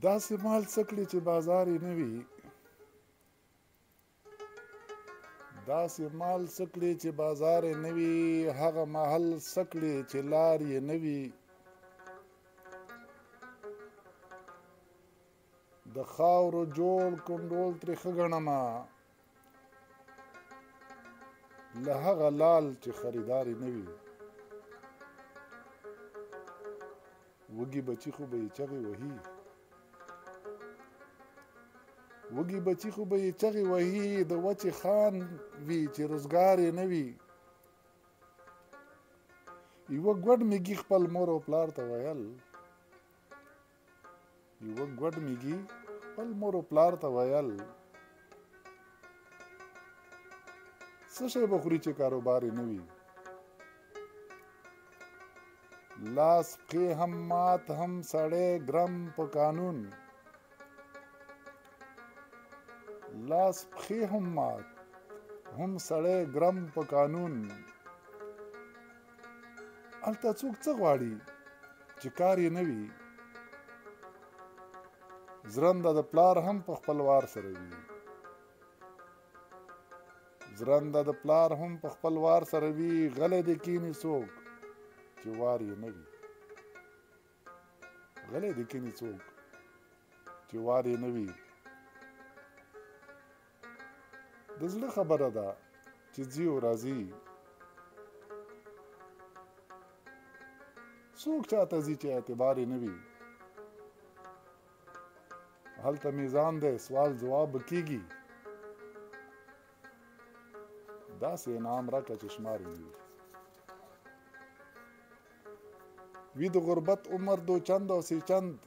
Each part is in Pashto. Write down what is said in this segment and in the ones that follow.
داسې مال څه کړي چې بازار یې نه وي، داسې مال څه کړي چې بازار یې نه وي، هغه محل څه کړي چې لار یې نه وي. د خاورو جوړ کنډول ترې ښه ګڼمه، له هغه لال چې خریدار یې نه وي. وږي بچي خو به یې چغې وهي، وږي بچي خو به یې چغې وهي، د وچې خان وي چې روزګار یې نه وي. یوه ګوډ میږي خپل مور او پلار ته ویل، یوه ګوډ میږي خپل مور او پلار ته ویل، څه شی به خوري چې کاروبار یې نه وي. لاس پښې هم مات هم سړی ګرم په قانون، لاس پښې هم مات هم سړی ګرم په قانون. هلته څوک څه غواړي چې کار یې نه وي. زرنده د پلار هم په خپل وار سره وي، زرنده د پلار هم په خپل وار سره وي. غلی دې کیني څوک چې وار یې نه وي، غلی دې کیني څوک چې وار یې نه وي. د زړه خبره ده چې ځي او راځي، څوک چاته ځي چې اعتبار یې نه وي. هلته میزان دی سوال ځواب به کېږي، داسې انعام راکړه چې شمار یې نه وي. وي د غربت عمر دو چند او سی چند،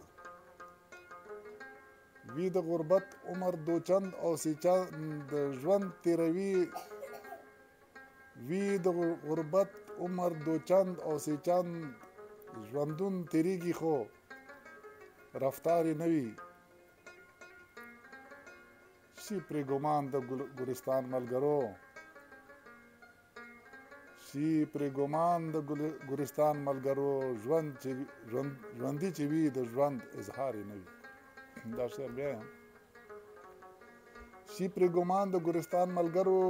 وي د غربت عمر دو چند او سی چند ژوند تیروي. وي د غربت عمر دو چند او سی چند ژوندون تیریږي خو رفتار یې نه وي. شي پرې ګمان د ګلستان ملګرو، شي پرې ګمان د ګلستان ملګرو، ژوندي چې وي د ژوند اظهار یې نه وي. دا شعر بیا یم. شي پرې ګمان د ګلستان ملګرو،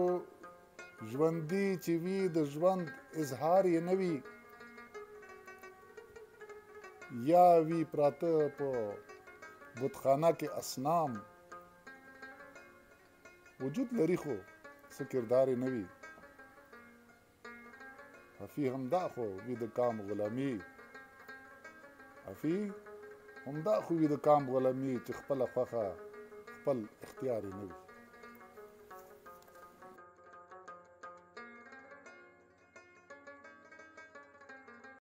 ژوندي چې وي د ژوند اظهار یې نه وي. یا وي پراته په بتخانه کې اصنام، وجود لري خو څه کردار یې نه وي. حفی همدا خو وي د کام غلامي، حفی همدا خو وي د کام غلامي چې خپله خوښه خپل اختیار یې نه وي.